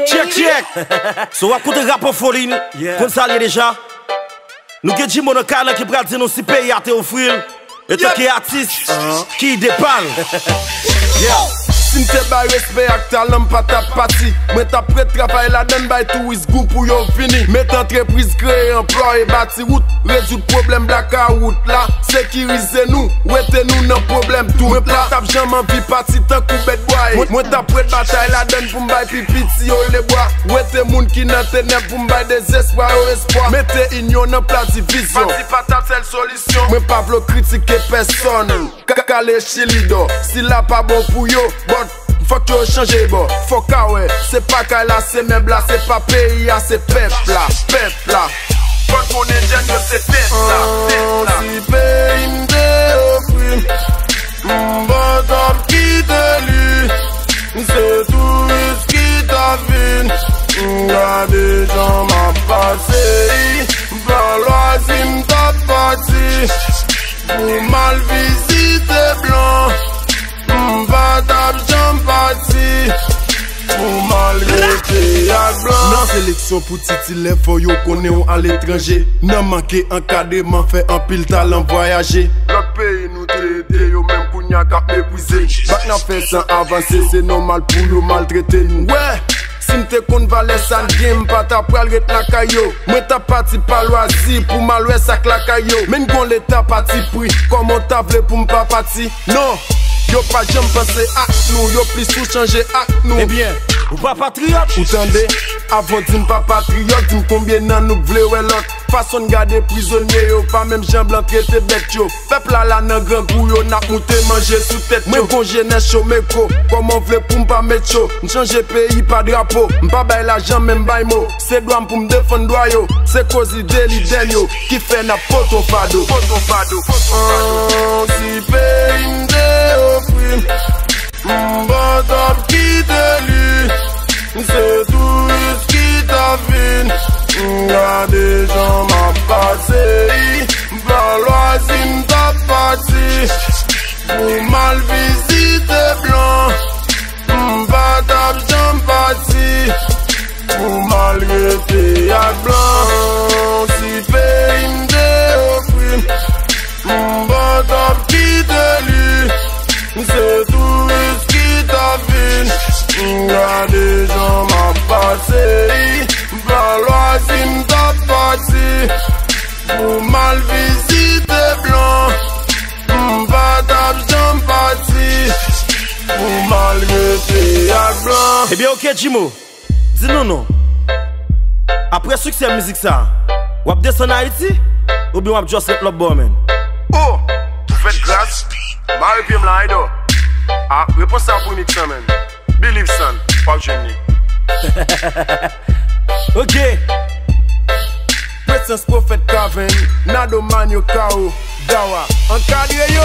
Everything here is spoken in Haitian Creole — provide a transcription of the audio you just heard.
Check. So wap koute rap folie kon salye deja. Nou gen Jimo nan kanan ki pral di nou si peyi a te ofril. Et toi qui artiste, qui dépale. Si m'te bay respect ak talent pa ta pati, mwen ta prêt travail la donne bay tout is good pour yo fini. Met entreprise créer emploi et bâti route, résoudre problème blackout là, sécuriser nous, ouete nous nan problème tout. Mwen pas tap jam en vie parti tant kou bête boy. Mwen ta prêt bataille la donne pour m'bay pipi si yo les bois. Ouete moun ki nan ténèbres pour m'bay désespoir au espoir. Mettez union en place division. Parti pas ta seule solution. Mwen pas vlo critiquer personne. Kakale chilido, si la pas bon pour yo, faut que tu changes, bon. Faut que ouais, c'est pas qu'à la c'est meuble là, c'est pas pays, c'est peuple là. Faut qu'on est jeune, c'est tête là. Si pays m'dé offrir, m'bot ap quitte lui, c'est tout ce qui t'a vu. Y'a des gens m'a passé, v'là si m't'a parti, pour mal visiter blanc. Nan sélection pour titiller, faut yo connaît ou à l'étranger. Nan manqué encadrement, fait un pile talent voyager. L'autre pays nous traiter, yo même kounya kap méprisé. Bak nan fait sans avancer, c'est normal pour yo maltraiter nous. Ouais, si m'te kon valait san game, pas ta pral ret la kayo. Mwen ta parti pa loisir pour maloué sak la kayo. Men gon l'état parti pris, comment ta vle pour m'pa parti? Non. Yo pas jamais pensé à nous, yo plus tout changer à nous. Eh bien, ou pas patriote? Ou tendez, avant d'in pas patriote, d'in combien nan nous vle ou l'autre. Façon de garder prisonnier yo, pas même Jean Blanc traité bête yo. Peuple là nan grand goût yo, n'a monté manger sous tête yo. Moi bon jeunesse chaud méco, comment vle pour m'pas mettre chaud. M'changer pays pas drapeau, m'pas bay l'argent même bay mot. C'est droit pour m'défendre droit yo, c'est cause délit yo, qui fait na poto fado. Si pays m'dé m'bot ap quitte lui, c'est tout ce qui t'a vu. Y'a des gens m'a passé, v'là si m't'a parti, pour mal visiter blanc. M'pa tap jam parti, pour mal rete ak blanc. Si pays m'dé offrir, m'bot ap quitte lui, c'est tout ce qui t'a vu. Y'a des gens m'a passé, v'là si m't'a parti, pour mal visiter blanc. M'pa tap jam parti, pour mal rete ak blanc. Eh bien ok Jimo, dis-nous non. Après succès musique ça, wap descend en Haïti, ou bien wap just let love boy man? Oh, vous faites grâce, Marie Piem là, Ido. Ah, réponse ça pour mix man. Believe son, pas jeune. Ok. Presence Prophet Calvin, Nado Man yo kao, Dawa, encadré yo.